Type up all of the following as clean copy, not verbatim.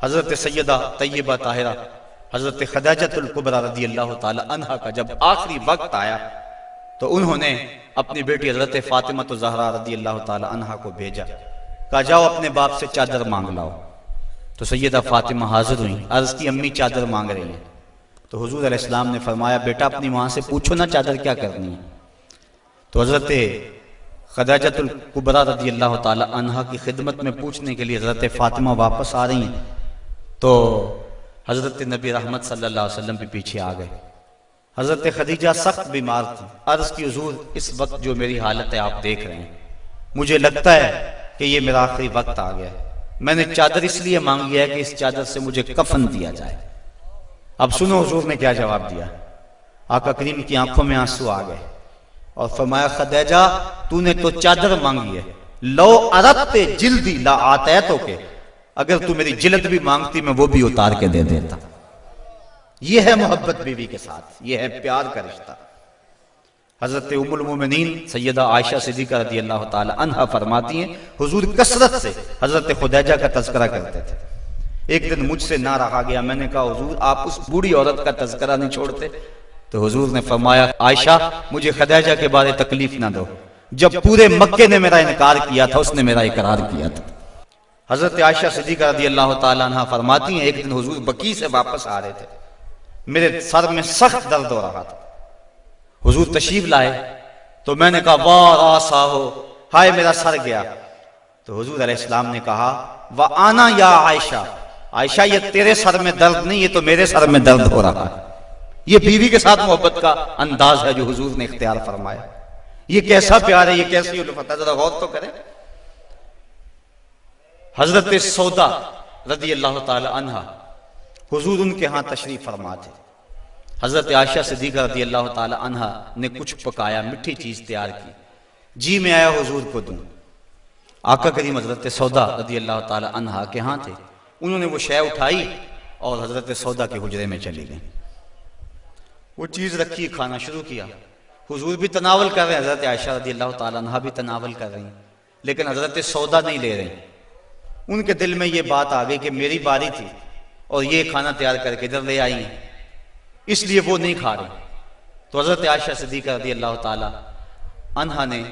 حضرت سیدہ طیبہ طاہرہ حضرت خدیجہ الکبریٰ رضی اللہ تعالی عنہا کا جب آخری وقت آیا تو انہوں نے اپنی بیٹی حضرت فاطمہ الزہرا رضی اللہ تعالی عنہا کو بھیجا، کہا جاؤ اپنے باپ سے چادر مانگ لاؤ۔ تو سیدہ فاطمہ حاضر ہوئیں، عرض کی امی چادر مانگ رہی ہیں۔ تو حضور علیہ السلام نے فرمایا بیٹا اپنی ماں سے پوچھو نا چادر کیا کرنی ہے۔ تو حضرت خدیجہ الکبریٰ رضی اللہ تعالی عنہا کی خدمت میں پوچھنے کے لیے حضرت فاطمہ واپس آ رہی ہیں تو حضرت نبی رحمت صلی اللہ علیہ وسلم بھی پیچھے آ گئے۔ حضرت خدیجہ سخت بیمار تھی، عرض کی حضور اس وقت جو میری حالت ہے آپ دیکھ رہے ہیں، مجھے لگتا ہے کہ یہ میرا آخری وقت آ گیا ہے، میں نے چادر اس لیے مانگی ہے کہ اس چادر سے مجھے کفن دیا جائے۔ اب سنو حضور نے کیا جواب دیا۔ آقا کریم کی آنکھوں میں آنسو آ گئے اور فرمایا خدیجہ تو نے تو چادر مانگی ہے، لو اردت جلدی لا آتیتو کے، اگر تو میری جلد بھی مانگتی میں وہ بھی اتار کے دے دیتا۔ یہ ہے محبت بیوی کے ساتھ، یہ ہے پیار کا رشتہ۔ حضرت ام المومنین سیدہ عائشہ صدیقہ رضی اللہ تعالی عنہا فرماتی ہیں حضور کثرت سے حضرت خدیجہ کا تذکرہ کرتے تھے۔ ایک دن مجھ سے نہ رہا گیا، میں نے کہا حضور آپ اس بوڑھی عورت کا تذکرہ نہیں چھوڑتے؟ تو حضور نے فرمایا عائشہ مجھے خدیجہ کے بارے تکلیف نہ دو، جب پورے مکے نے میرا انکار کیا تھا اس نے میرا اقرار کیا تھا۔ حضرت عائشہ صدیقہ رضی اللہ تعالی عنہا فرماتی ہیں ایک دن حضور بقیع سے واپس آ رہے تھے، میرے سر میں سخت درد ہو رہا تھا، حضور تشریف لائے تو میں نے کہا واہ راسا ہو، ہائے میرا سر گیا۔ تو حضور علیہ السلام نے کہا وَأَنَا یا عائشہ، عائشہ یہ تیرے سر میں درد نہیں، یہ تو میرے سر میں درد ہو رہا ہے۔ یہ بیوی کے ساتھ محبت کا انداز ہے جو حضور نے اختیار فرمایا۔ یہ کیسا پیار ہے، یہ کیسی الفت ہے، ذرا غور تو کریں۔ حضرت سودا رضی اللہ تعالی عنہا حضور ان کے ہاں تشریف فرما تھے۔ حضرت عائشہ صدیقہ رضی اللہ تعالی عنہا نے کچھ پکایا، مٹھی چیز تیار کی، جی میں آیا حضور کو دوں۔ آقا کریم حضرت سودا رضی اللہ تعالی عنہا کے ہاں تھے، انہوں نے وہ شے اٹھائی اور حضرت سودا کے حجرے میں چلی گئیں، وہ چیز رکھی، کھانا شروع کیا، حضور بھی تناول کر رہے ہیں، حضرت عائشہ رضی اللہ تعالی عنہا بھی تناول کر رہی ہیں، لیکن حضرت سودا نہیں لے رہے۔ ان کے دل میں یہ بات آ گئی کہ میری باری تھی اور یہ کھانا تیار کر کے ادھر لے آئی ہیں، اس لیے وہ نہیں کھا رہے۔ تو حضرت عائشہ صدیقہ رضی اللہ تعالی عنہا نے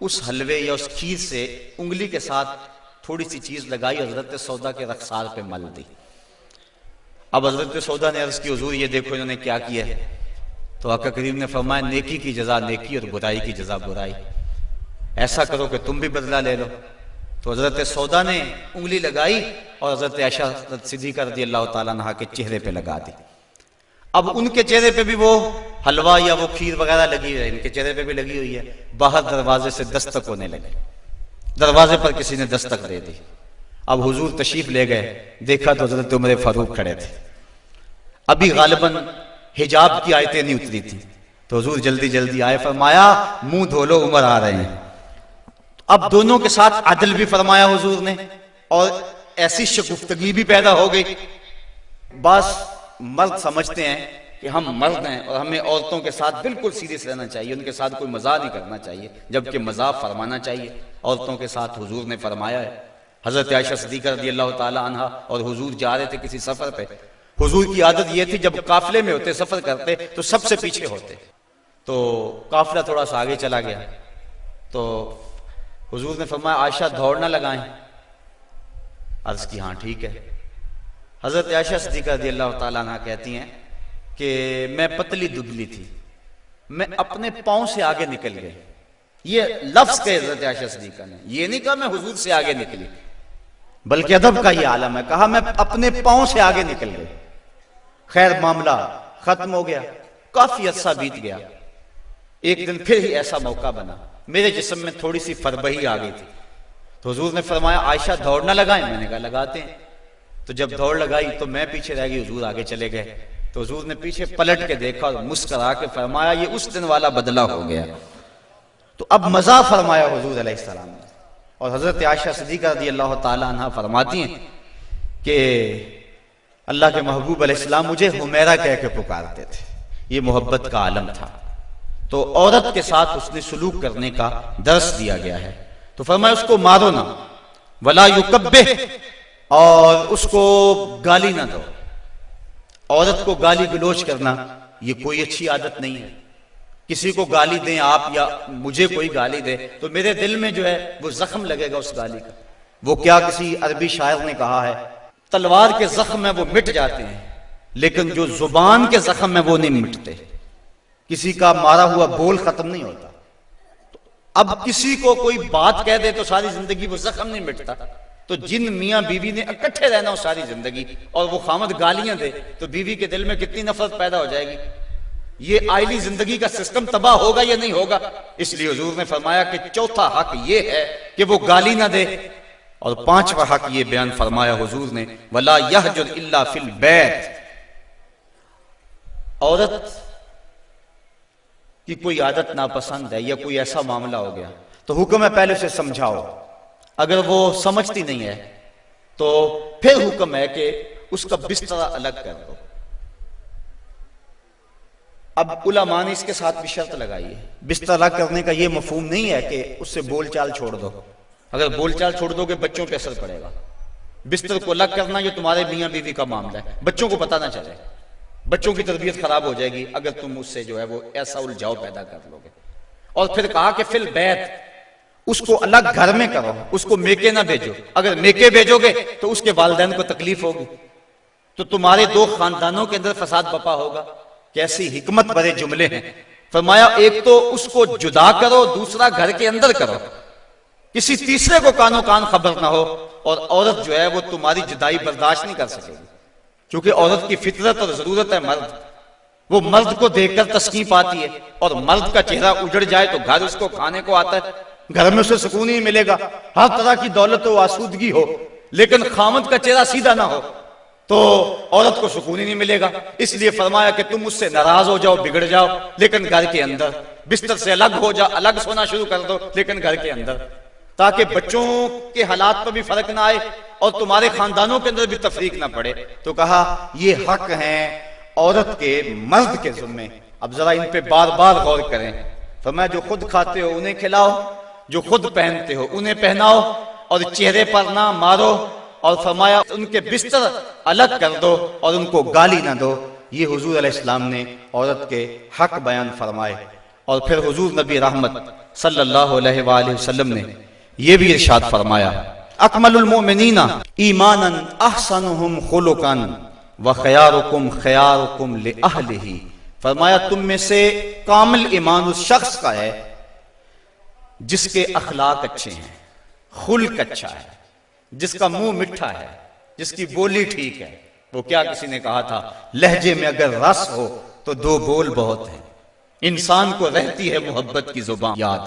اس حلوے یا اس کھیر سے انگلی کے ساتھ تھوڑی سی چیز لگائی، حضرت سودا کے رخسار پہ مل دی۔ اب حضرت سودا نے عرض کی حضور یہ دیکھو انہوں نے کیا کیا ہے۔ تو آقا کریم نے فرمایا نیکی کی جزا نیکی اور برائی کی جزا برائی، ایسا کرو کہ تم بھی بدلہ لے لو۔ تو حضرت سودا نے انگلی لگائی اور حضرت عائشہ صدیقہ رضی اللہ تعالیٰ عنہ کے چہرے پہ لگا دی۔ اب ان کے چہرے پہ بھی وہ حلوہ یا وہ کھیر وغیرہ لگی ہے، ان کے چہرے پہ بھی لگی ہوئی ہے۔ باہر دروازے سے دستک ہونے لگے، دروازے پر کسی نے دستک دے دی۔ اب حضور تشریف لے گئے، دیکھا تو حضرت عمر فاروق کھڑے تھے، ابھی غالباً حجاب کی آیتیں نہیں اتری تھی، تو حضور جلدی جلدی آئے، فرمایا منہ دھو لو عمر آ رہے ہیں۔ اب دونوں کے ساتھ عدل بھی فرمایا حضور نے اور ایسی شگفتگی بھی پیدا ہو گئی۔ بعض مرد سمجھتے ہیں کہ ہم مرد ہیں اور ہمیں عورتوں کے ساتھ بالکل سیریس رہنا چاہیے، ان کے ساتھ کوئی مزاح نہیں کرنا چاہیے، جبکہ مزاح فرمانا چاہیے عورتوں کے ساتھ۔ حضور نے فرمایا ہے، حضرت عائشہ صدیقہ رضی اللہ تعالی عنہا اور حضور جا رہے تھے کسی سفر پہ، حضور کی عادت یہ تھی جب قافلے میں ہوتے سفر کرتے تو سب سے پیچھے ہوتے، تو قافلہ تھوڑا سا آگے چلا گیا تو حضور نے فرمایا عائشہ دوڑ نہ لگائیں، عرض کی ہاں ٹھیک ہے۔ حضرت عائشہ صدیقہ رضی اللہ تعالیٰ عنہ کہتی ہیں کہ میں پتلی دبلی تھی، میں اپنے پاؤں سے آگے نکل گئی۔ یہ لفظ کہ حضرت عائشہ صدیقہ نے یہ نہیں کہا میں حضور سے آگے نکلی، بلکہ ادب کا یہ عالم ہے، کہا میں اپنے پاؤں سے آگے نکل گئی۔ خیر معاملہ ختم ہو گیا، کافی عرصہ بیت گیا، ایک دن پھر ہی ایسا موقع بنا، میرے جسم میں تھوڑی سی فربہی آ گئی تھی، تو حضور نے فرمایا عائشہ دوڑ نہ لگائیں، میں نے کہا لگاتے ہیں۔ تو جب دوڑ لگائی تو میں پیچھے رہ گئی، حضور آگے چلے گئے، تو حضور نے پیچھے پلٹ کے دیکھا اور مسکرا کے فرمایا یہ اس دن والا بدلہ ہو گیا۔ تو اب مزاح فرمایا حضور علیہ السلام نے، اور حضرت عائشہ صدیقہ رضی اللہ تعالی عنہ فرماتی ہیں کہ اللہ کے محبوب علیہ السلام مجھے حمیرہ کہہ کے پکارتے تھے، یہ محبت کا عالم تھا۔ تو عورت کے ساتھ حسن سلوک کرنے کا درس دیا گیا ہے، تو فرمایا اس کو مارو نہ، ولا یکبہ، اور اس کو گالی نہ دو۔ عورت کو گالی گلوچ کرنا یہ کوئی اچھی عادت نہیں ہے۔ کسی کو گالی دیں آپ یا مجھے کوئی گالی دے تو میرے دل میں جو ہے وہ زخم لگے گا اس گالی کا۔ وہ کیا کسی عربی شاعر نے کہا ہے، تلوار کے زخم ہیں وہ مٹ جاتے ہیں لیکن جو زبان کے زخم ہیں وہ نہیں مٹتے۔ کسی کا مارا ہوا بول ختم نہیں ہوتا۔ اب کسی کو کوئی بات کہہ دے تو ساری زندگی وہ زخم نہیں مٹتا۔ تو جن میاں بیوی نے اکٹھے رہنا ہو ساری زندگی اور وہ خامد گالیاں دے تو بیوی کے دل میں کتنی نفرت پیدا ہو جائے گی۔ یہ آئلی زندگی کا سسٹم تباہ ہوگا یا نہیں ہوگا؟ اس لیے حضور نے فرمایا کہ چوتھا حق یہ ہے کہ وہ گالی نہ دے، اور پانچواں حق یہ بیان فرمایا حضور نے، وَلَا يَحْجُرْ إِلَّا فِي الْبَيْتِ۔ عورت کی کوئی عادت ناپسند ہے یا کوئی ایسا معاملہ ہو گیا تو حکم ہے پہلے اسے سمجھاؤ۔ اگر وہ سمجھتی نہیں ہے تو پھر حکم ہے کہ اس کا بستر الگ کر دو۔ اب علماء نے اس کے ساتھ بھی شرط لگائی ہے، بستر الگ کرنے کا یہ مفہوم نہیں ہے کہ اس سے بول چال چھوڑ دو۔ اگر بول چال چھوڑ دو گے بچوں پہ اثر پڑے گا۔ بستر کو الگ کرنا یہ تمہارے میاں بیوی کا معاملہ ہے، بچوں کو پتہ نہ چلے، بچوں کی تربیت خراب ہو جائے گی اگر تم اس سے جو ہے وہ ایسا الجھاؤ پیدا کر لو گے۔ اور پھر کہا کہ فی البیت، اس کو الگ گھر میں کرو، اس کو میکے نہ بھیجو۔ اگر میکے بھیجو گے تو اس کے والدین کو تکلیف ہوگی، تو تمہارے دو خاندانوں کے اندر فساد بپا ہوگا۔ کیسی حکمت بھرے جملے ہیں۔ فرمایا ایک تو اس کو جدا کرو، دوسرا گھر کے اندر کرو، کسی تیسرے کو کانوں کان خبر نہ ہو، اور عورت جو ہے وہ تمہاری جدائی برداشت نہیں کر سکے گی، کیونکہ عورت کی فطرت اور ضرورت ہے مرد۔ وہ مرد کو دیکھ کر تسکین پاتی ہے، اور مرد کا چہرہ اجڑ جائے تو گھر اس کو کھانے کو آتا ہے، گھر میں اسے سکون ہی ملے گا، ہر طرح کی دولت و آسودگی ہو، لیکن خامد کا چہرہ سیدھا نہ ہو تو عورت کو سکون ہی نہیں ملے گا۔ اس لیے فرمایا کہ تم اس سے ناراض ہو جاؤ، بگڑ جاؤ، لیکن گھر کے اندر بستر سے الگ ہو جاؤ، الگ سونا شروع کر دو، لیکن گھر کے اندر، تاکہ بچوں کے حالات پر بھی فرق نہ آئے اور تمہارے خاندانوں کے اندر بھی تفریق نہ پڑے۔ تو کہا یہ حق ہیں عورت کے مرد کے ذمے۔ اب ذرا ان پہ بار بار غور کریں۔ فرمایا جو خود کھاتے ہو انہیں کھلاؤ، جو خود پہنتے ہو انہیں پہناؤ، اور چہرے پر نہ مارو، اور فرمایا ان کے بستر الگ کر دو اور ان کو گالی نہ دو۔ یہ حضور علیہ السلام نے عورت کے حق بیان فرمائے۔ اور پھر حضور نبی رحمت صلی اللہ علیہ وآلہ وسلم نے یہ بھی ارشاد فرمایا، اکمل المؤمنین ایمانا احسنہم خلقا وخیارکم خیارکم لأہلہ۔ فرمایا تم میں سے کامل ایمان اس شخص کا ہے جس کے اخلاق اچھے ہیں، خلق اچھا ہے، جس کا منہ میٹھا ہے، جس کی بولی ٹھیک ہے۔ وہ کیا کسی نے کہا تھا، لہجے میں اگر رس ہو تو دو بول بہت ہیں۔ انسان کو رہتی ہے محبت کی زبان یاد۔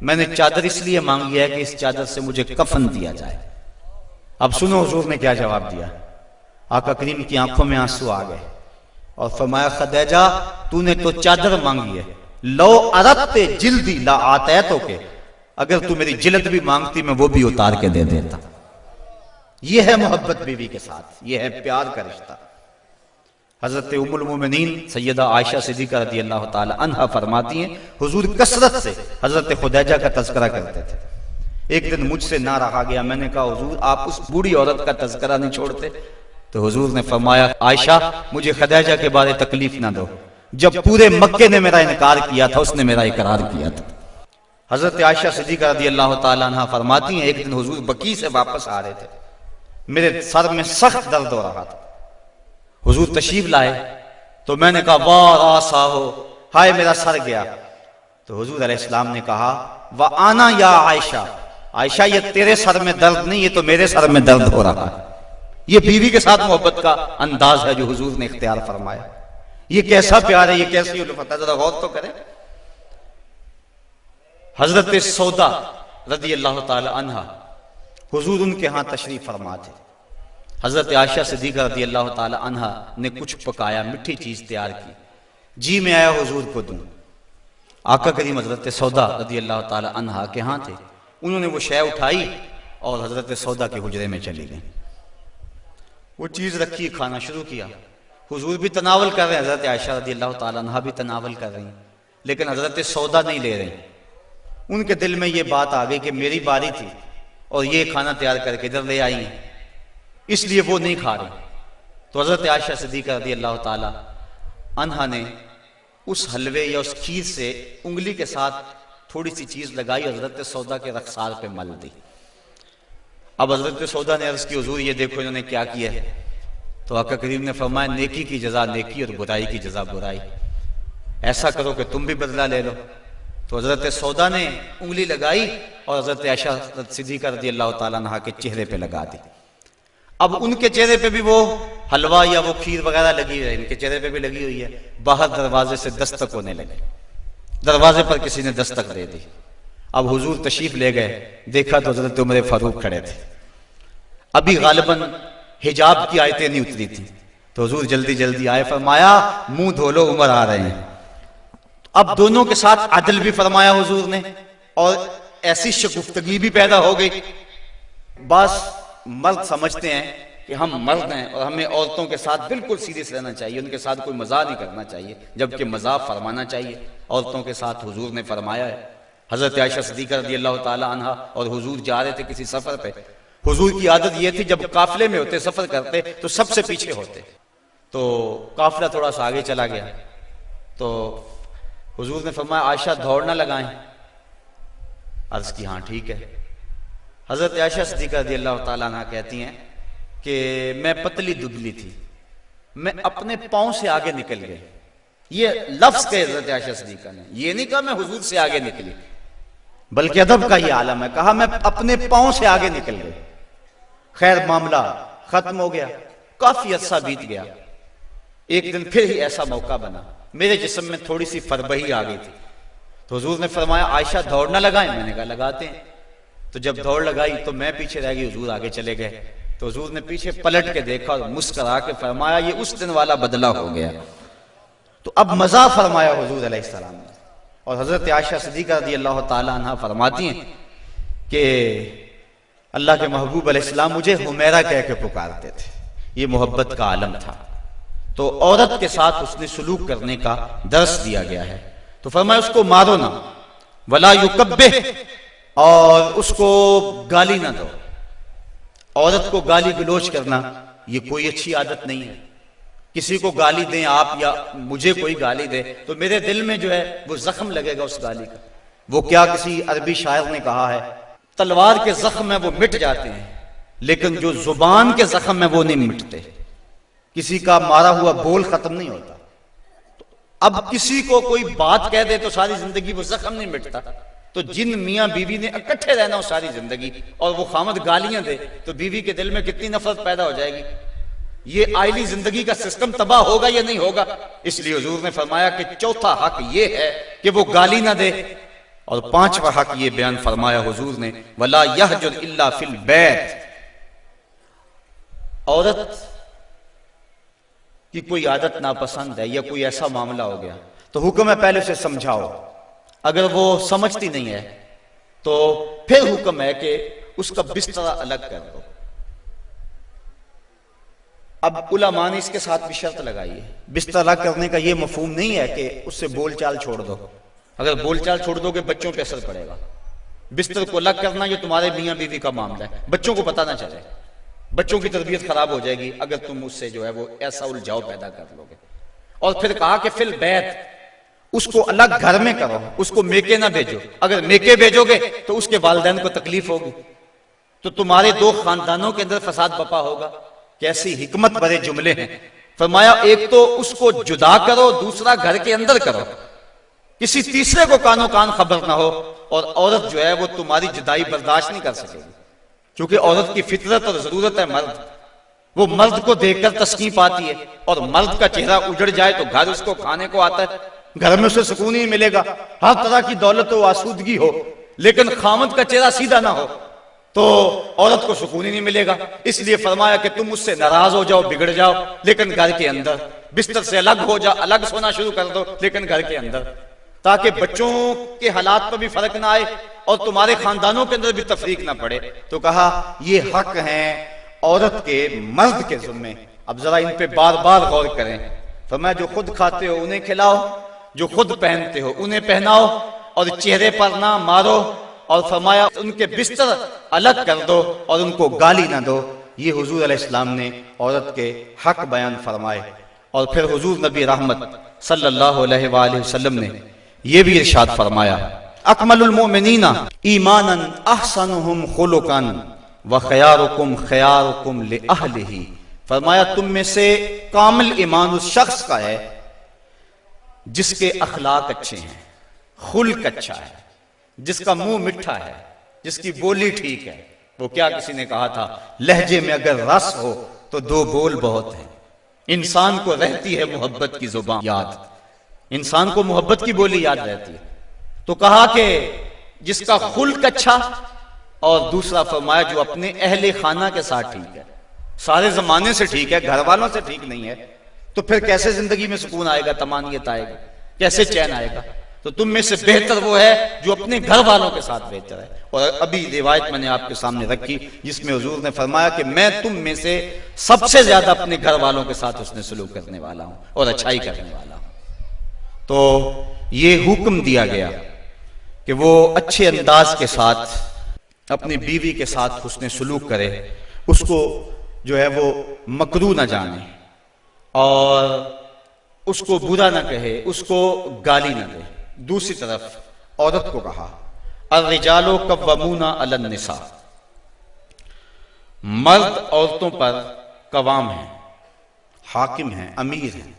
میں نے چادر اس لیے مانگی ہے کہ اس چادر سے مجھے کفن دیا جائے۔ اب سنو حضور نے کیا جواب دیا۔ آقا کریم کی آنکھوں میں آنسو آ گئے اور فرمایا خدیجہ تو نے تو چادر مانگی ہے، لو اردت جلدی لا آتیتو کے، اگر تو میری جلد بھی مانگتی میں وہ بھی اتار کے دے دیتا۔ یہ ہے محبت بیوی کے ساتھ، یہ ہے پیار کا رشتہ۔ حضرت ام المومنین سیدہ عائشہ صدیقہ رضی اللہ تعالی عنہ فرماتی ہیں حضور کثرت سے حضرت خدیجہ کا تذکرہ کرتے تھے۔ ایک دن مجھ سے نہ رہا گیا، میں نے کہا حضور آپ اس بوڑھی عورت کا تذکرہ نہیں چھوڑتے؟ تو حضور نے فرمایا عائشہ مجھے خدیجہ کے بارے تکلیف نہ دو، جب پورے مکے نے میرا انکار کیا تھا اس نے میرا اقرار کیا تھا۔ حضرت عائشہ صدیقہ رضی اللہ تعالی عنہ فرماتی ہیں ایک دن حضور بقیع سے واپس آ رہے تھے، میرے سر میں سخت درد ہو رہا تھا، حضور تشریف لائے تو میں نے کہا واہ راسا ہو، ہائے میرا سر گیا۔ تو حضور علیہ السلام نے کہا وَآنَا یا عائشہ، عائشہ یہ تیرے سر میں درد نہیں، یہ تو میرے سر میں درد ہو رہا ہے۔ یہ بیوی کے ساتھ محبت کا انداز ہے جو حضور نے اختیار فرمایا۔ یہ کیسا پیار ہے، یہ کیسی الفت ہے، ذرا غور تو کریں۔ حضرت سودا رضی اللہ تعالی عنہ حضور ان کے ہاں تشریف فرما تھے۔ حضرت عائشہ صدیقہ رضی اللہ تعالی عنہ نے کچھ پکایا، میٹھی چیز تیار کی، جی میں آیا حضور کو دوں۔ آقا کریم حضرت سودا رضی اللہ تعالی عنہ کے ہاں تھے، انہوں نے وہ شے اٹھائی اور حضرت سودا کے حجرے میں چلی گئیں۔ وہ چیز رکھی، کھانا شروع کیا، حضور بھی تناول کر رہے ہیں، حضرت عائشہ رضی اللہ تعالی عنہ بھی تناول کر رہی ہیں، لیکن حضرت سودا نہیں لے رہے۔ ان کے دل میں یہ بات آ گئی کہ میری باری تھی اور یہ کھانا تیار کر کے ادھر لے آئی ہیں، اس لیے وہ نہیں کھا رہے۔ تو حضرت عائشہ صدیقہ رضی اللہ تعالی عنہا نے اس حلوے یا اس کھیر سے انگلی کے ساتھ تھوڑی سی چیز لگائی، حضرت سودا کے رخسار پہ مل دی۔ اب حضرت سودا نے عرض کی حضور یہ دیکھو انہوں نے کیا کیا ہے۔ تو آقا کریم نے فرمایا نیکی کی جزا نیکی اور برائی کی جزا برائی، ایسا کرو کہ تم بھی بدلہ لے لو۔ تو حضرت سودا نے انگلی لگائی اور حضرت عائشہ صدیقہ رضی اللہ تعالیٰ عنہ کے چہرے پہ لگا دی۔ اب ان کے چہرے پہ بھی وہ حلوہ یا وہ کھیر وغیرہ لگی ہے، ان کے چہرے پہ بھی لگی ہوئی ہے۔ باہر دروازے سے دستک ہونے لگے، دروازے پر کسی نے دستک دے دی۔ اب حضور تشریف لے گئے، دیکھا تو حضرت عمر فاروق کھڑے تھے، ابھی غالباً حجاب کی آیتیں نہیں اتری تھی، تو حضور جلدی جلدی آئے، فرمایا منہ دھو لو عمر آ رہے ہیں۔ اب دونوں کے ساتھ عدل بھی فرمایا حضور نے، اور ایسی شگفتگی بھی پیدا ہو گئی۔ بعض مرد سمجھتے ہیں کہ ہم مرد ہیں اور ہمیں عورتوں کے ساتھ بالکل سیریس رہنا چاہیے، ان کے ساتھ کوئی مزاح نہیں کرنا چاہیے، جبکہ مزاح فرمانا چاہیے۔ عورتوں کے ساتھ حضور نے فرمایا ہے۔ حضرت عائشہ صدیقہ رضی اللہ تعالی عنہ اور حضور جا رہے تھے کسی سفر پہ، حضور کی عادت یہ تھی جب قافلے میں ہوتے سفر کرتے تو سب سے پیچھے ہوتے، تو قافلہ تھوڑا سا آگے چلا گیا، تو حضور نے فرمایا عائشہ دوڑ نہ لگائیں، عرض کی ہاں ٹھیک ہے۔ حضرت عائشہ صدیقہ رضی اللہ تعالیٰ عنہ کہتی ہیں کہ میں پتلی دبلی تھی، میں اپنے پاؤں سے آگے نکل گئی۔ یہ لفظ کہ حضرت عائشہ صدیقہ نے یہ نہیں کہا میں حضور سے آگے نکلی، بلکہ ادب کا یہ عالم ہے، کہا میں اپنے پاؤں سے آگے نکل گئی۔ خیر معاملہ ختم ہو گیا، کافی عرصہ بیت گیا، ایک دن پھر ہی ایسا موقع بنا، میرے جسم میں تھوڑی سی فربہی آ گئی تھی، تو حضور نے فرمایا عائشہ دوڑ نہ لگائیں، میں نے کہا لگاتے ہیں۔ تو جب دوڑ لگائی تو میں پیچھے رہ گئی، حضور آگے چلے گئے، تو حضور نے پیچھے پلٹ کے دیکھا اور مسکرا کے فرمایا یہ اس دن والا بدلہ ہو گیا۔ تو اب مزاح فرمایا حضور علیہ السلام نے، اور حضرت عائشہ صدیقہ رضی اللہ تعالی عنہ فرماتی ہیں کہ اللہ کے محبوب علیہ السلام مجھے حمیرہ کہہ کے پکارتے تھے، یہ محبت کا عالم تھا۔ تو عورت کے ساتھ اس نے سلوک کرنے کا درس دیا گیا ہے، تو فرمایا اس کو مارو نہ، ولا یکبہ، اور اس کو گالی نہ دو۔ عورت کو گالی گلوچ کرنا یہ کوئی اچھی عادت نہیں ہے۔ کسی کو گالی دیں آپ یا مجھے کوئی گالی دے تو میرے دل میں جو ہے وہ زخم لگے گا اس گالی کا۔ وہ کیا کسی عربی شاعر نے کہا ہے تلوار کے زخم ہیں وہ مٹ جاتے ہیں لیکن جو زبان کے زخم ہیں وہ نہیں مٹتے، کسی کا مارا ہوا بول ختم نہیں ہوتا۔ اب کسی کو کوئی بات کہہ دے تو ساری زندگی وہ زخم نہیں مٹتا، تو جن میاں بیوی نے اکٹھے رہنا ہو ساری زندگی اور وہ خامد گالیاں دے تو بیوی کے دل میں کتنی نفرت پیدا ہو جائے گی۔ یہ آئلی زندگی کا سسٹم تباہ ہوگا یا نہیں ہوگا؟ اس لیے حضور نے فرمایا کہ چوتھا حق یہ ہے کہ وہ گالی نہ دے اور پانچواں حق یہ بیان فرمایا حضور نے وَلَا يَحْجُرْ إِلَّا فِي الْبَيْتِ، عورت کی کوئی عادت ناپسند ہے یا کوئی ایسا معاملہ ہو گیا تو حکم ہے پہلے اسے سمجھاؤ، اگر وہ سمجھتی نہیں ہے تو پھر حکم ہے کہ اس کا بستر الگ کر دو۔ اب علماء نے اس کے ساتھ بھی شرط لگائی ہے، بستر الگ کرنے کا یہ مفہوم نہیں ہے کہ اس سے بول چال چھوڑ دو، اگر بول چال چھوڑ دو گے بچوں پہ اثر پڑے گا۔ بستر کو الگ کرنا یہ تمہارے میاں بیوی کا معاملہ ہے، بچوں کو پتہ نہ چلے، بچوں کی تربیت خراب ہو جائے گی اگر تم اس سے جو ہے وہ ایسا الجھاؤ پیدا کر لو گے۔ اور پھر کہا کہ فی البیت، اس کو الگ گھر میں کرو، اس کو میکے نہ بھیجو، اگر میکے بھیجو گے تو اس کے والدین کو تکلیف ہوگی، تو تمہارے دو خاندانوں کے اندر فساد بپا ہوگا۔ کیسی حکمت بھرے جملے ہیں۔ فرمایا ایک تو اس کو جدا کرو، دوسرا گھر کے اندر کرو، کسی تیسرے کو کانوں کان خبر نہ ہو، اور عورت جو ہے وہ تمہاری جدائی برداشت نہیں کر سکے گی، کیونکہ عورت کی فطرت اور ضرورت ہے مرد، وہ مرد کو دیکھ کر تسکین پاتی ہے، اور مرد کا چہرہ اجڑ جائے تو گھر اس کو کھانے کو آتا ہے، گھر میں اسے سکون نہیں ملے گا، ہر طرح کی دولت و آسودگی ہو لیکن خامد کا چہرہ سیدھا نہ ہو تو عورت کو سکون ہی نہیں ملے گا۔ اس لیے فرمایا کہ تم اس سے ناراض ہو جاؤ، بگڑ جاؤ، لیکن گھر کے اندر بستر سے الگ ہو جاؤ، الگ سونا شروع کر دو لیکن گھر کے اندر، تاکہ بچوں کے حالات پر بھی فرق نہ آئے اور تمہارے خاندانوں کے اندر بھی تفریق نہ پڑے۔ تو کہا یہ حق ہیں عورت کے مرد کے ذمے۔ اب ذرا ان پہ بار بار غور کریں۔ فرمایا جو خود کھاتے ہو انہیں کھلاؤ، جو خود پہنتے ہو انہیں پہناؤ، اور چہرے پر نہ مارو، اور فرمایا ان کے بستر الگ کر دو اور ان کو گالی نہ دو۔ یہ حضور علیہ السلام نے عورت کے حق بیان فرمائے۔ اور پھر حضور نبی رحمت صلی اللہ علیہ وآلہ وسلم نے یہ بھی ارشاد فرمایا اکمل المؤمنین ایمانا احسنہم خلقا وخیارکم خیارکم لأہلہ۔ فرمایا تم میں سے کامل ایمان اس شخص کا ہے جس کے اخلاق اچھے ہیں، خلق اچھا ہے، جس کا منہ مٹھا ہے، جس کی بولی ٹھیک ہے۔ وہ کیا کسی نے کہا تھا لہجے میں اگر رس ہو تو دو بول بہت ہیں۔ انسان کو رہتی ہے محبت کی زبان یاد، انسان کو محبت کی بولی یاد رہتی ہے۔ تو کہا کہ جس کا خلق اچھا، اور دوسرا فرمایا جو اپنے اہل خانہ کے ساتھ ٹھیک ہے، سارے زمانے سے ٹھیک ہے، گھر والوں سے ٹھیک نہیں ہے، تو پھر کیسے زندگی میں سکون آئے گا، طمانینت آئے گا، کیسے چین آئے گا؟ تو تم میں سے بہتر وہ ہے جو اپنے گھر والوں کے ساتھ بہتر ہے۔ اور ابھی روایت میں نے آپ کے سامنے رکھی جس میں حضور نے فرمایا کہ میں تم میں سے سب سے زیادہ اپنے گھر والوں کے ساتھ حسن سلوک کرنے والا ہوں اور اچھائی کرنے والا ہوں۔ تو یہ حکم دیا گیا کہ وہ اچھے انداز کے ساتھ اپنی بیوی کے ساتھ حسن سلوک کرے، اس کو جو ہے وہ مکروہ نہ جانے اور اس کو برا نہ کہے، اس کو گالی نہ دے۔ دوسری طرف عورت کو کہا الرجال قوامون علی النساء، مرد عورتوں پر قوام ہیں، حاکم ہیں، امیر ہیں۔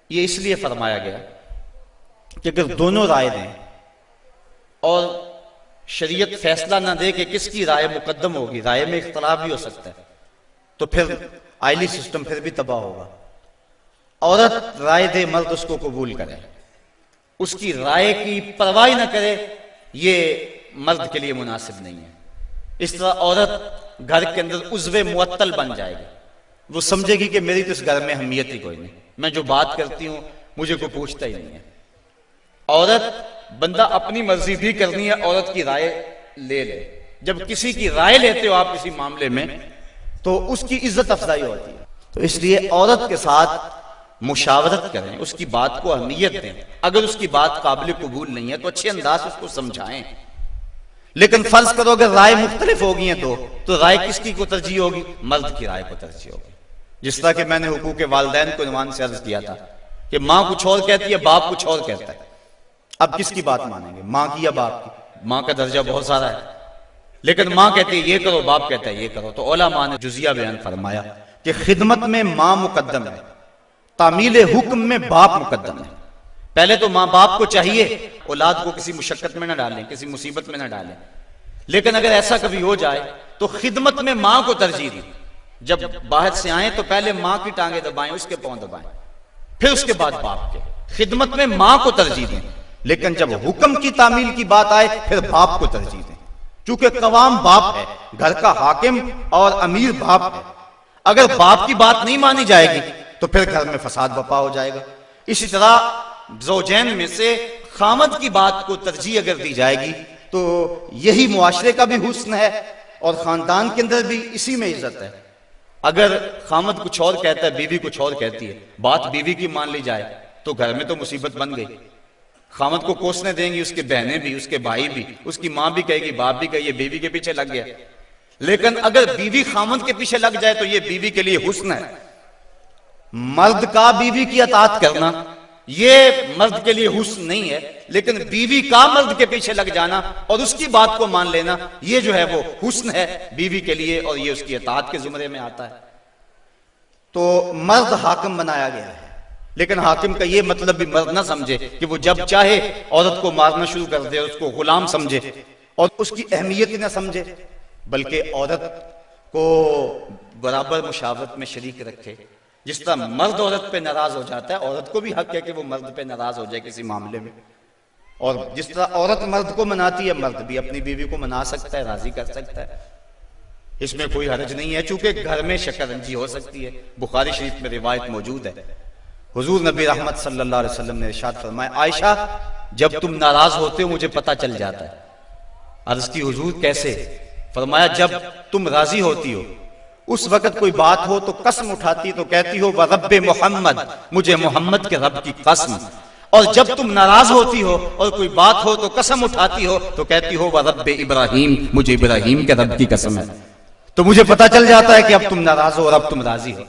یہ اس لیے فرمایا گیا کہ اگر دونوں رائے دیں اور شریعت فیصلہ نہ دے کہ کس کی رائے مقدم ہوگی، رائے میں اختلاف بھی ہو سکتا ہے، تو پھر آئلی سسٹم پھر بھی تباہ ہوگا۔ عورت رائے دے، مرد اس کو قبول کرے، اس کی رائے کی پرواہ نہ کرے، یہ مرد کے لیے مناسب نہیں ہے۔ اس طرح عورت گھر کے اندر عضو معطل بن جائے گی، وہ سمجھے گی کہ میری تو اس گھر میں اہمیت ہی کوئی نہیں، میں جو بات کرتی ہوں مجھے کوئی پوچھتا ہی نہیں ہے۔ عورت بندہ اپنی مرضی بھی کرنی ہے، عورت کی رائے لے لے۔ جب کسی کی رائے لیتے ہو آپ کسی معاملے میں تو اس کی عزت افزائی ہوتی ہے۔ تو اس لیے عورت کے ساتھ مشاورت کریں، اس کی بات کو اہمیت دیں، اگر اس کی بات قابل قبول نہیں ہے تو اچھے انداز سے اس کو سمجھائیں۔ لیکن فرض کرو اگر رائے مختلف ہوگی ہیں تو رائے کس کی کو ترجیح ہوگی؟ مرد کی رائے کو ترجیح ہوگی۔ جس طرح کہ میں نے حقوق والدین کو عنوان سے عرض کیا تھا کہ ماں کچھ اور کہتی ہے، باپ کچھ اور کہتا ہے، اب کس کی بات مانیں گے، ماں کی یا باپ کی؟ ماں کا درجہ بہت سارا ہے، لیکن ماں کہتی ہے یہ کرو، باپ کہتا ہے یہ کرو۔ تو علماء نے جزیہ بیان فرمایا کہ خدمت میں ماں مقدم ہے، تعمیل حکم میں باپ مقدم ہے۔ پہلے تو ماں باپ کو چاہیے اولاد کو کسی مشقت میں نہ ڈالیں، کسی مصیبت میں نہ ڈالیں، لیکن اگر ایسا کبھی ہو جائے تو خدمت میں ماں کو ترجیح دیں۔ جب باہر سے آئیں تو پہلے ماں کی ٹانگیں دبائیں، اس کے پاؤں دبائیں، پھر اس کے بعد باپ کے۔ خدمت میں ماں کو ترجیح دیں، لیکن جب حکم کی تعمیل کی بات آئے پھر باپ کو ترجیح دیں، چونکہ قوام باپ ہے، گھر کا حاکم اور امیر باپ ہے۔ اگر باپ کی بات نہیں مانی جائے گی تو پھر گھر میں فساد برپا ہو جائے گا۔ اسی طرح زوجین میں سے خامد کی بات کو ترجیح اگر دی جائے گی تو یہی معاشرے کا بھی حسن ہے اور خاندان کے اندر بھی اسی میں عزت ہے۔ اگر خامد کچھ اور کہتا ہے، بیوی کچھ اور کہتی ہے، بات بیوی کی مان لی جائے تو گھر میں تو مصیبت بن گئی۔ خامد کو کوسنے دیں گی اس کے بہنیں بھی، اس کے بھائی بھی، اس کی ماں بھی کہے گی، باپ بھی کہے یہ بیوی کے پیچھے لگ گیا۔ لیکن اگر بیوی خامد کے پیچھے لگ جائے تو یہ بیوی کے لیے حسن ہے۔ مرد کا بیوی کی اطاعت کرنا یہ مرد کے لیے حسن نہیں ہے، لیکن بیوی کا مرد کے پیچھے لگ جانا اور اس کی بات کو مان لینا یہ جو ہے وہ حسن ہے بیوی کے لیے، اور یہ اس کی اطاعت کے زمرے میں آتا ہے۔ تو مرد حاکم بنایا گیا ہے، لیکن حاکم کا یہ مطلب بھی مرد نہ سمجھے کہ وہ جب چاہے عورت کو مارنا شروع کر دے، اس کو غلام سمجھے اور اس کی اہمیت ہی نہ سمجھے، بلکہ عورت کو برابر مشاورت میں شریک رکھے۔ جس طرح مرد عورت پہ ناراض ہو جاتا ہے، عورت کو بھی حق ہے کہ وہ مرد پہ ناراض ہو جائے کسی معاملے میں، اور جس طرح عورت مرد کو مناتی ہے مرد بھی اپنی بیوی کو منا سکتا ہے، راضی کر سکتا ہے، اس میں کوئی حرج نہیں ہے، چونکہ گھر میں شکنجی ہو سکتی ہے۔ بخاری شریف میں روایت موجود ہے، حضور نبی رحمت صلی اللہ علیہ وسلم نے ارشاد فرمایا، عائشہ جب تم ناراض ہوتے ہو مجھے پتہ چل جاتا ہے۔ عرض کی حضور کیسے؟ فرمایا جب تم راضی ہوتی ہو اس وقت کوئی بات ہو تو قسم اٹھاتی تو کہتی ہو وَرَبِّ محمد، مجھے محمد کے رب کی قسم، اور جب تم ناراض ہوتی ہو اور کوئی بات ہو تو قسم اٹھاتی ہو تو کہتی ہو وَرَبِّ ابراہیم، مجھے ابراہیم کے رب کی قسم ہے۔ تو مجھے پتہ چل جاتا ہے کہ اب تم ناراض ہو اور اب تم راضی ہو۔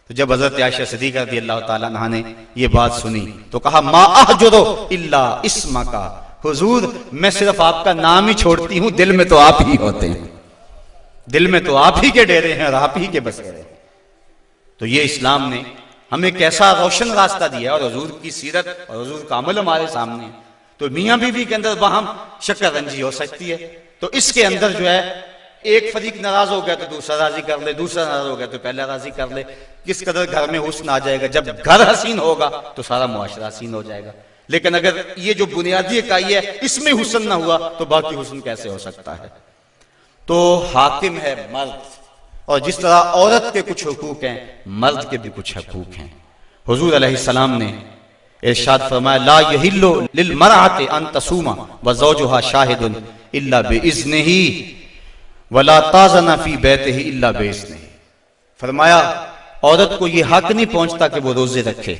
تو جب حضرت عائشہ صدیقہ رضی اللہ تعالیٰ عنہا نے یہ بات سنی تو کہا ما احجر الا اسمک، حضور میں صرف آپ کا نام ہی چھوڑتی ہوں، دل میں تو آپ ہی ہوتے ہیں، دل میں تو آپ ہی کے ڈیرے ہیں اور آپ ہی کے بسیرے ہیں۔ تو یہ اسلام نے ہمیں کیسا روشن راستہ دیا، اور حضور کی سیرت اور حضور کا عمل ہمارے سامنے ہے۔ تو میاں بیوی کے اندر باہم شکر رنجی ہو سکتی ہے، تو اس کے اندر جو ہے ایک فریق ناراض ہو گیا تو دوسرا راضی کر لے، دوسرا ناراض ہو گیا تو پہلا راضی کر لے۔ کس قدر گھر میں حسن آ جائے گا، جب گھر حسین ہوگا تو سارا معاشرہ حسین ہو جائے گا۔ لیکن اگر یہ جو بنیادی اکائی ہے اس میں حسن نہ ہوا تو باقی حسن کیسے ہو سکتا ہے؟ تو حاکم ہے مرد، اور جس طرح عورت کے کچھ حقوق ہیں مرد کے بھی کچھ حقوق ہیں۔ حضور علیہ السلام نے ارشاد فرمایا لا یحل للمرأة ان تصوم وزوجها شاہد الا باذنہ ولا تاذن فی بیتہ الا باذنہ۔ فرمایا عورت کو یہ حق نہیں پہنچتا کہ وہ روزے رکھے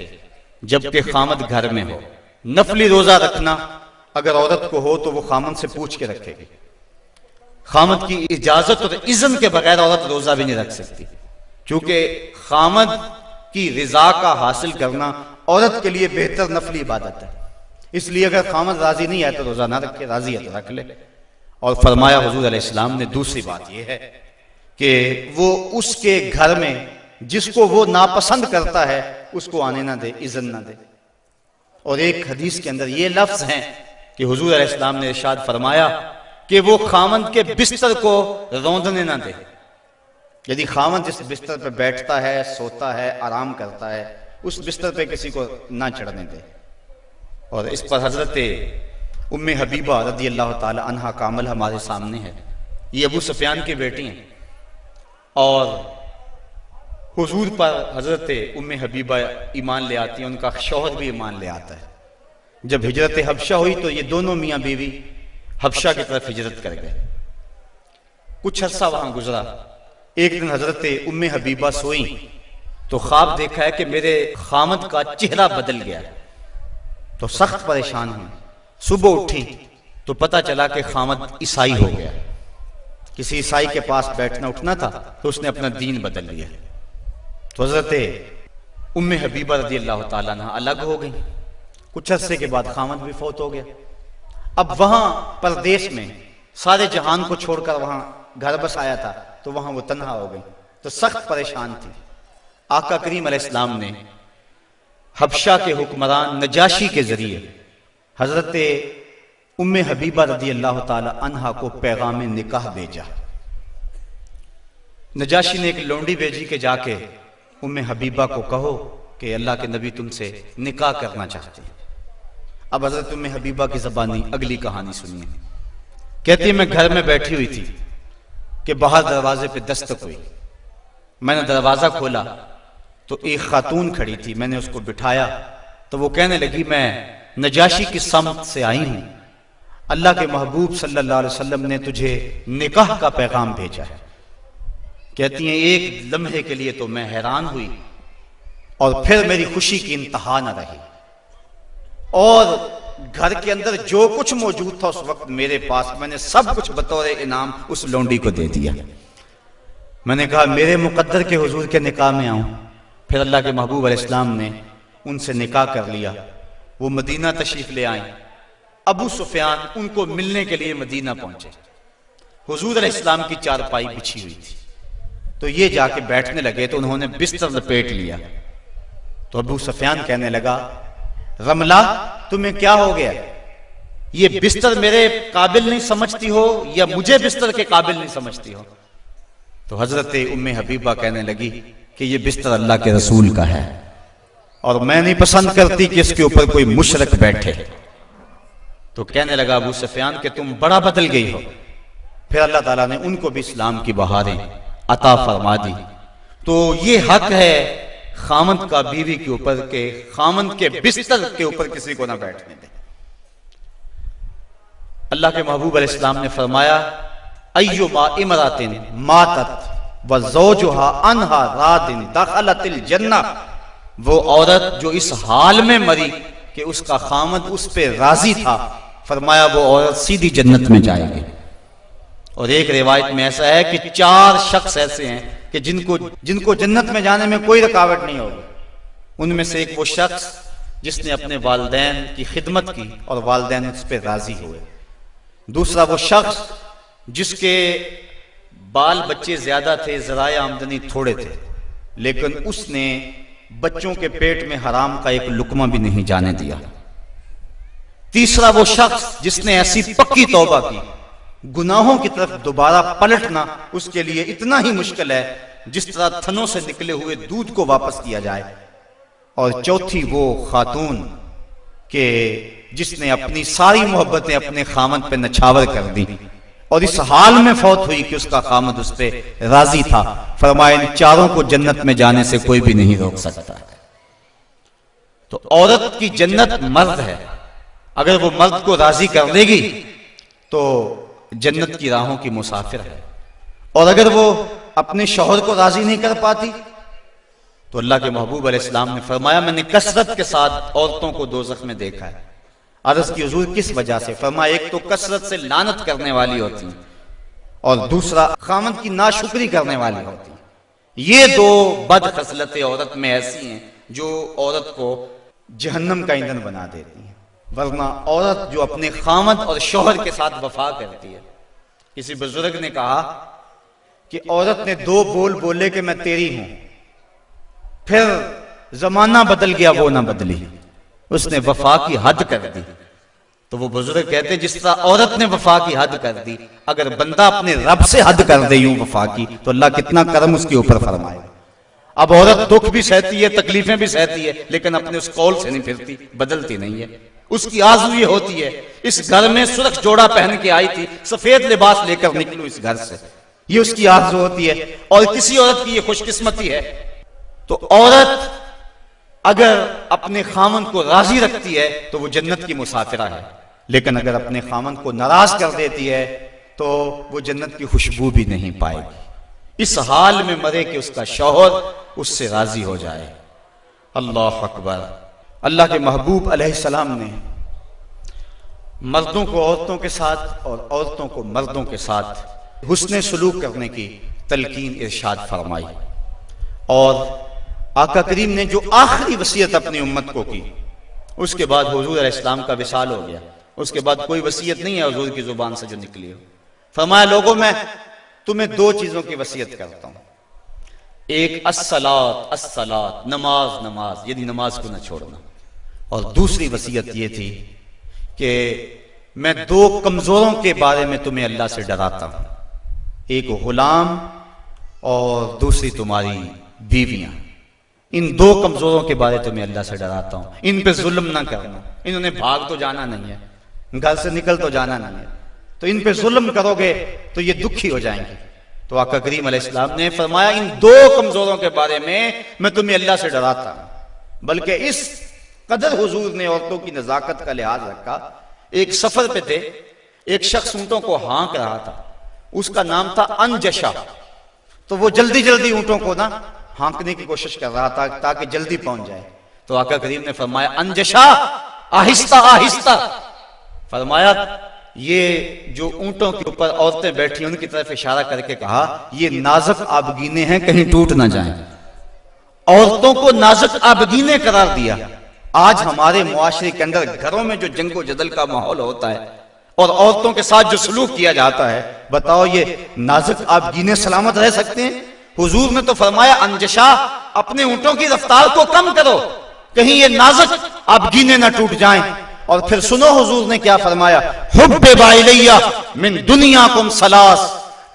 جبکہ خامد گھر میں ہو۔ نفلی روزہ رکھنا اگر عورت کو ہو تو وہ خامد سے پوچھ کے رکھے گی، خامد کی اجازت اور اذن کے بغیر عورت روزہ بھی نہیں رکھ سکتی، چونکہ خامد کی رضا کا حاصل کرنا عورت کے لیے بہتر نفلی عبادت ہے۔ اس لیے اگر خامد راضی نہیں ہے تو روزہ نہ رکھے، راضی ہے تو رکھ لے۔ اور فرمایا حضور علیہ السلام نے دوسری بات یہ ہے کہ وہ اس کے گھر میں جس کو وہ ناپسند کرتا ہے اس کو آنے نہ دے، اذن نہ دے۔ اور ایک حدیث کے اندر یہ لفظ ہیں کہ حضور علیہ السلام نے ارشاد فرمایا کہ وہ خامند کے بستر کو روندنے نہ دے۔ یعنی خامند جس بستر پہ بیٹھتا ہے، سوتا ہے، آرام کرتا ہے، اس بستر پہ کسی کو نہ چڑھنے دے۔ اور اس پر حضرت ام حبیبہ رضی اللہ تعالی عنہا کا عمل ہمارے سامنے ہے۔ یہ ابو سفیان کی بیٹی ہیں، اور حضور پر حضرت ام حبیبہ ایمان لے آتی ہیں، ان کا شوہر بھی ایمان لے آتا ہے۔ جب ہجرت حبشہ ہوئی تو یہ دونوں میاں بیوی حبشہ کی طرف ہجرت کر گئے۔ کچھ عرصہ وہاں گزرا، ایک دن حضرت ام حبیبہ سوئیں تو خواب دیکھا ہے کہ میرے خامد کا چہرہ بدل گیا، تو سخت پریشان ہوئی۔ صبح اٹھی تو پتہ چلا کہ خامد عیسائی ہو گیا، کسی عیسائی کے پاس بیٹھنا اٹھنا تھا تو اس نے اپنا دین بدل لیا۔ تو حضرت ام حبیبہ رضی اللہ تعالیٰ عنہ الگ ہو گئی۔ کچھ عرصے کے بعد خامد بھی فوت ہو گیا۔ اب وہاں پردیش میں سارے جہان کو چھوڑ کر وہاں گھر بس آیا تھا تو وہاں وہ تنہا ہو گئی، تو سخت پریشان تھی۔ آقا کریم علیہ السلام نے حبشہ کے حکمران نجاشی کے ذریعے حضرت ام حبیبہ رضی اللہ تعالی عنہا کو پیغام نکاح بھیجا۔ نجاشی نے ایک لونڈی بھیجی کہ جا کے ام حبیبہ کو کہو کہ اللہ کے نبی تم سے نکاح کرنا چاہتے ہیں۔ اب حضرت ام حبیبہ کی زبانی اگلی کہانی سنیے. کہتی ہے میں گھر میں بیٹھی ہوئی تھی کہ باہر دروازے پہ دستک ہوئی. میں نے دروازہ کھولا تو ایک خاتون کھڑی تھی. میں نے اس کو بٹھایا تو وہ کہنے لگی میں نجاشی کی سمت سے آئی ہوں، اللہ کے محبوب صلی اللہ علیہ وسلم نے تجھے نکاح کا پیغام بھیجا ہے. کہتی ہیں ایک لمحے کے لیے تو میں حیران ہوئی اور پھر میری خوشی کی انتہا نہ رہی، اور گھر کے اندر جو کچھ موجود تھا اس وقت میرے پاس، میں نے سب کچھ بطور انعام اس لونڈی کو دے دیا. میں نے کہا میرے مقدر کے حضور کے نکاح میں آؤں. پھر اللہ کے محبوب علیہ السلام نے ان سے نکاح کر لیا. وہ مدینہ تشریف لے آئیں. ابو سفیان ان کو ملنے کے لیے مدینہ پہنچے. حضور علیہ السلام کی چارپائی بچھی ہوئی تھی تو یہ جا کے بیٹھنے لگے تو انہوں نے بستر لپیٹ لیا. تو ابو سفیان کہنے لگا رملہ تمہیں کیا ہو گیا؟ یہ بستر میرے قابل نہیں سمجھتی ہو یا مجھے بستر کے قابل نہیں سمجھتی ہو؟ تو حضرت ام حبیبہ کہنے لگی کہ یہ بستر اللہ کے رسول کا ہے اور میں نہیں پسند کرتی کہ اس کے اوپر کوئی مشرک بیٹھے. تو کہنے لگا ابو سفیان کہ تم بڑا بدل گئی ہو. پھر اللہ تعالیٰ نے ان کو بھی اسلام کی بہاریں عطا فرما دی. تو یہ حق ہے خامند کا بیوی کے اوپر کہ خامند کے بستر کے اوپر کسی کو نہ بیٹھنے دے. اللہ کے محبوب علیہ السلام نے فرمایا ایما امرات ماتت وزوجها عنها راض دخلت الجنہ. وہ عورت جو اس حال میں مری کہ اس کا خامند اس پہ راضی تھا، فرمایا وہ عورت سیدھی جنت میں جائے گی. اور ایک روایت میں ایسا ہے کہ 4 شخص ایسے ہیں کہ جن کو جنت میں جانے میں کوئی رکاوٹ نہیں ہوگی. ان میں سے ایک وہ شخص جس نے اپنے والدین کی خدمت کی اور والدین اس پہ راضی ہوئے. دوسرا وہ شخص جس کے بال بچے زیادہ تھے، ذرائع آمدنی تھوڑے تھے، لیکن اس نے بچوں کے پیٹ میں حرام کا ایک لقمہ بھی نہیں جانے دیا. تیسرا وہ شخص جس نے ایسی پکی توبہ کی گناہوں کی طرف دوبارہ پلٹنا اس کے لیے اتنا ہی مشکل ہے جس طرح تھنوں سے نکلے ہوئے دودھ کو واپس کیا جائے. اور چوتھی وہ خاتون کہ جس نے اپنی ساری محبتیں اپنے خامد پہ نچھاور کر دی اور اس حال میں فوت ہوئی کہ اس کا خامد اس پہ راضی تھا. فرمایا ان 4 کو جنت میں جانے سے کوئی بھی نہیں روک سکتا. تو عورت کی جنت مرد ہے. اگر وہ مرد کو راضی کر دے گی تو جنت کی راہوں کی مسافر ہے، اور اگر وہ اپنے شوہر کو راضی نہیں کر پاتی تو اللہ کے محبوب علیہ السلام نے فرمایا میں نے کثرت کے ساتھ عورتوں کو دوزخ میں دیکھا ہے. عرض کی حضور کس وجہ سے؟ فرمایا ایک تو کثرت سے لعنت کرنے والی ہوتی ہیں اور دوسرا خامند کی ناشکری کرنے والی ہوتی ہیں. یہ 2 بد خصلتیں عورت میں ایسی ہیں جو عورت کو جہنم کا ایندھن بنا دیتی ہیں. ورنہ عورت جو اپنے خامند اور شوہر کے ساتھ وفا کرتی ہے. کسی بزرگ نے کہا کہ عورت نے 2 بول بولے کہ میں تیری ہوں، پھر زمانہ بدل گیا وہ نہ بدلی، اس نے وفا کی حد کر دی. تو وہ بزرگ کہتے ہیں جس طرح عورت نے وفا کی حد کر دی، اگر بندہ اپنے رب سے حد کر دے یوں وفا کی تو اللہ کتنا کرم اس کے اوپر فرمائے. اب عورت دکھ بھی سہتی ہے، تکلیفیں بھی سہتی ہے، لیکن اپنے اس قول سے نہیں پھرتی، بدلتی نہیں ہے. اس کی آرزو یہ ہوتی ہے اس گھر میں سرخ جوڑا پہن کے آئی تھی، سفید لباس لے کر نکلوں اس گھر سے، یہ اس کی آرزو ہوتی ہے. اور کسی عورت کی یہ خوش قسمتی ہے. تو عورت اگر اپنے خامند کو راضی رکھتی ہے تو وہ جنت کی مسافرہ ہے، لیکن اگر اپنے خامند کو ناراض کر دیتی ہے تو وہ جنت کی خوشبو بھی نہیں پائے گی. اس حال میں مرے کہ اس کا شوہر اس سے راضی ہو جائے. اللہ اکبر. اللہ کے محبوب علیہ السلام نے مردوں کو عورتوں کے ساتھ اور عورتوں کو مردوں کے ساتھ حسن سلوک کرنے کی تلقین ارشاد فرمائی. اور آقا کریم نے جو آخری وصیت اپنی امت کو کی اس کے بعد حضور علیہ السلام کا وصال ہو گیا. اس کے بعد کوئی وصیت نہیں ہے حضور کی زبان سے جو نکلی ہو. فرمایا لوگوں میں تمہیں 2 چیزوں کی وصیت کرتا ہوں. ایک الصلاۃ الصلاۃ، نماز نماز، یعنی نماز کو نہ چھوڑنا. اور دوسری وصیت یہ تھی کہ میں 2 کمزوروں کے بارے میں تمہیں اللہ سے ڈراتا ہوں، ایک غلام اور دوسری تمہاری بیویاں. ان دو کمزوروں کے بارے تمہیں اللہ سے ڈراتا ہوں، ان پہ ظلم نہ کرنا، انہوں نے بھاگ تو جانا نہیں ہے، گھر سے نکل تو جانا نہیں ہے، تو ان پہ ظلم کرو گے تو یہ دکھی ہو جائیں گے۔ تو آقا کریم علیہ السلام نے فرمایا ان دو کمزوروں کے بارے میں تمہیں اللہ سے ڈراتا ہوں۔ بلکہ اس قدر حضور نے عورتوں کی نزاکت کا لحاظ رکھا، ایک سفر پہ تھے، ایک شخص اونٹوں کو ہانک رہا تھا، اس کا نام تھا انجشا، تو وہ جلدی جلدی اونٹوں کو نا ہانکنے کی کوشش کر رہا تھا تاکہ جلدی پہنچ جائے۔ تو آقا کریم نے فرمایا انجشا آہستہ آہستہ، فرمایا یہ جو اونٹوں کے اوپر عورتیں بیٹھی ان کی طرف اشارہ کر کے کہا یہ نازک آبگینے ہیں، کہیں ٹوٹ نہ جائیں۔ عورتوں کو نازک آبگینے قرار دیا۔ آج ہمارے معاشرے کے اندر گھروں میں جو جنگ و جدل کا ماحول ہوتا ہے اور عورتوں کے ساتھ جو سلوک کیا جاتا ہے، بتاؤ یہ نازک آبگینے سلامت رہ سکتے ہیں؟ حضور نے تو فرمایا انجشا اپنے اونٹوں کی رفتار کو کم کرو، کہیں یہ نازک آبگینے نہ ٹوٹ جائیں۔ اور پھر سنو حضور نے کیا فرمایا، حبب الیہ من دنیاکم ثلاث،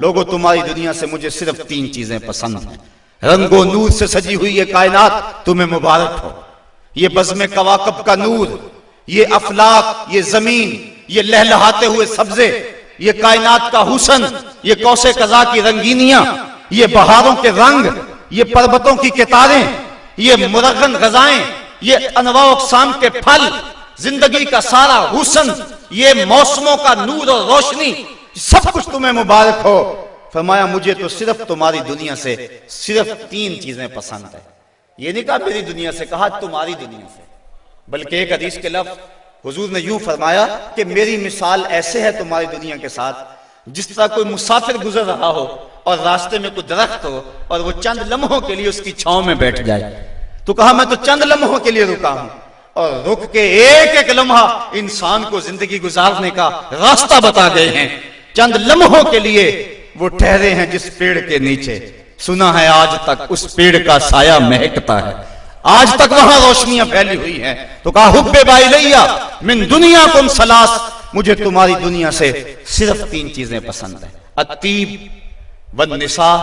لوگو تمہاری دنیا سے مجھے صرف 3 چیزیں پسند ہیں۔ رنگ و نور سے سجی ہوئی یہ کائنات تمہیں مبارک ہو، یہ بزم کواکب کا نور، یہ افلاک، یہ زمین، یہ لہلہاتے ہوئے سبزے، یہ کائنات کا حسن، یہ کوس قزا کی رنگینیاں، یہ بہاروں کے رنگ، یہ پربتوں کی کتاریں، یہ مرغن غذائیں، یہ انواع و اقسام کے پھل، زندگی کا سارا حسن، یہ موسموں کا نور اور روشنی، سب کچھ تمہیں مبارک ہو۔ فرمایا مجھے تو صرف تمہاری دنیا سے صرف 3 چیزیں پسند ہیں۔ یہ نہیں کہا میری دنیا سے، کہا تمہاری دنیا سے۔ بلکہ ایک حدیث کے لفظ حضور نے یوں فرمایا کہ میری مثال ایسے ہے تمہاری دنیا کے ساتھ جس طرح کوئی مسافر گزر رہا ہو اور راستے میں کوئی درخت ہو اور وہ چند لمحوں کے لیے اس کی چھاؤں میں بیٹھ جائے۔ تو کہا میں تو چند لمحوں کے لیے رکا ہوں، اور رک کے ایک ایک لمحہ انسان کو زندگی گزارنے کا راستہ بتا گئے ہیں۔ چند لمحوں کے لیے وہ ٹھہرے ہیں جس پیڑ کے نیچے، سنا ہے آج تک اس پیڑ کا سایہ مہکتا ہے، آج تک وہاں روشنیاں پھیلی ہوئی ہیں۔ تو کہا حبب الیہ من دنیاکم ثلاث، مجھے تمہاری دنیا سے صرف 3 چیزیں پسند ہیں، الطیب والنساء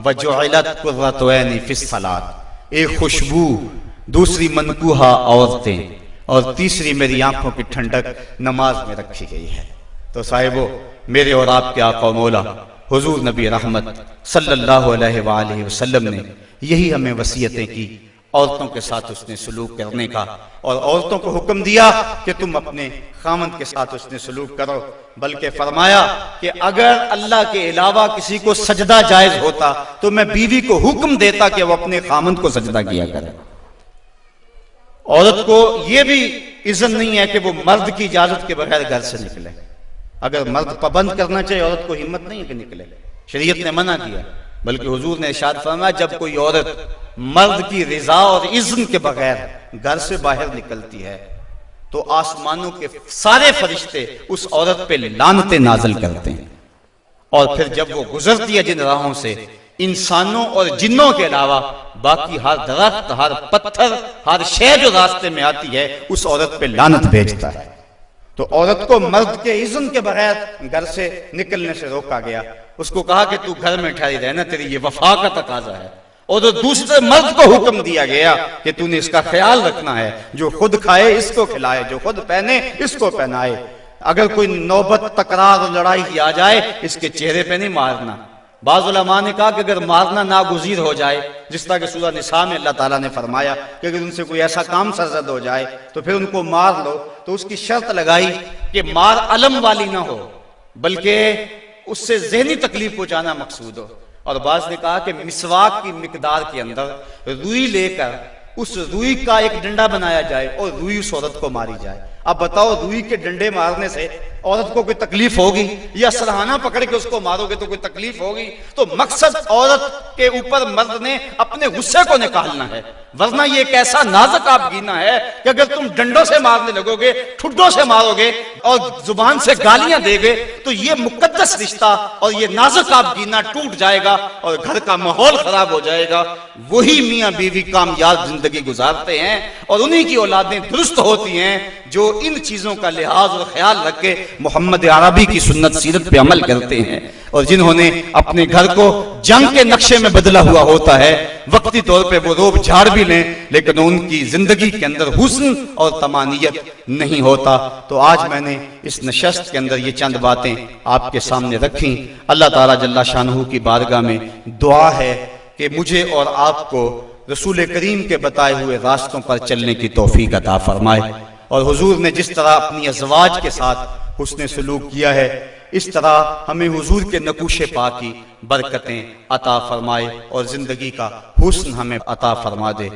وجعلت قرۃ عینی فی الصلاۃ، ایک خوشبو، دوسری منکوحہ عورتیں، اور تیسری میری آنکھوں کی ٹھنڈک نماز میں رکھی گئی ہے۔ تو صاحبو، میرے اور آپ کے آقا و مولا حضور نبی رحمت صلی اللہ علیہ وآلہ وسلم نے یہی ہمیں وصیتیں کی، عورتوں کے ساتھ اس نے سلوک کرنے کا، اور عورتوں کو حکم دیا کہ تم اپنے خامند کے ساتھ اس نے سلوک کرو، بلکہ فرمایا کہ اگر اللہ کے علاوہ کسی کو سجدہ جائز ہوتا تو میں بیوی کو حکم دیتا کہ وہ اپنے خامند کو سجدہ کیا کرے۔ عورت کو یہ بھی اذن نہیں ہے کہ وہ مرد کی اجازت کے بغیر گھر سے نکلے۔ اگر مرد پابند کرنا چاہے عورت کو ہمت نہیں ہے کہ نکلے، شریعت نے منع کیا، بلکہ حضور نے ارشاد فرمایا جب کوئی عورت مرد کی رضا اور اذن کے بغیر گھر سے باہر نکلتی ہے تو آسمانوں کے سارے فرشتے اس عورت پہ لعنتیں نازل کرتے ہیں، اور پھر جب وہ گزرتی ہے جن راہوں سے، انسانوں اور جنوں کے علاوہ باقی ہر درخت، ہر پتھر، ہر شے جو راستے میں آتی ہے اس عورت پہ لعنت بھیجتا ہے۔ تو عورت کو مرد کے اذن کے بغیر گھر سے نکلنے سے روکا گیا، اس کو کہا کہ تو گھر میں ٹھہری رہنا، تیری یہ وفا کا تقاضا ہے۔ اور دوسرے مرد کو حکم دیا گیا کہ تو نے اس کا خیال رکھنا ہے، جو خود کھائے اس کو کھلائے، جو خود پہنے اس کو پہنائے، اگر کوئی نوبت تکرار اور لڑائی کی آ جائے اس کے چہرے پہ نہیں مارنا۔ بعض علماء نے کہا کہ اگر مارنا ناگزیر ہو جائے، جس طرح کہ سورہ نساء میں اللہ تعالیٰ نے فرمایا کہ اگر ان سے کوئی ایسا کام سرزد ہو جائے تو پھر ان کو مار لو، تو اس کی شرط لگائی کہ مار علم والی نہ ہو بلکہ اس سے ذہنی تکلیف پہنچانا مقصود ہو۔ اور بعض نے کہا کہ مسواک کی مقدار کے اندر روئی لے کر اس روئی کا ایک ڈنڈا بنایا جائے اور روئی اس عورت کو ماری جائے۔ اب بتاؤ روئی کے ڈنڈے مارنے سے عورت کو کوئی تکلیف ہوگی، یا سرہانہ پکڑ کے اس کو مارو گے تو کوئی تکلیف ہوگی؟ تو مقصد عورت کے اوپر مرد نے اپنے غصے کو نکالنا ہے، ورنہ یہ ایک ایسا نازک آبگینہ ہے کہ اگر تم ڈنڈوں سے مارنے لگو گے، ٹھڈوں سے مارو گے اور زبان سے گالیاں دے گے تو یہ مقدس رشتہ اور یہ نازک آبگینہ ٹوٹ جائے گا اور گھر کا ماحول خراب ہو جائے گا۔ وہی میاں بیوی کامیاب زندگی گزارتے ہیں اور انہی کی اولادیں درست ہوتی ہیں جو ان چیزوں کا لحاظ اور خیال رکھ کے محمد عربی کی سنت سیرت پہ عمل کرتے ہیں۔ اور جنہوں نے اپنے گھر کو جنگ کے نقشے میں بدلا ہوا ہوتا ہے، وقتی طور پہ وہ روب جھاڑ بھی لیں لیکن ان کی زندگی کے اندر حسن اور طمانیت نہیں ہوتا۔ تو آج میں نے اس نشست کے اندر یہ چند باتیں آپ کے سامنے رکھیں۔ اللہ تعالیٰ جل شانہ کی بارگاہ میں دعا ہے کہ مجھے اور آپ کو رسول کریم کے بتائے ہوئے راستوں پر چلنے کی توفیق عطا فرمائے، اور حضور نے جس طرح اپنی ازواج کے ساتھ حسن سلوک کیا ہے، اس طرح ہمیں حضور کے نقوش پا کی برکتیں عطا فرمائے اور زندگی کا حسن ہمیں عطا فرما دے۔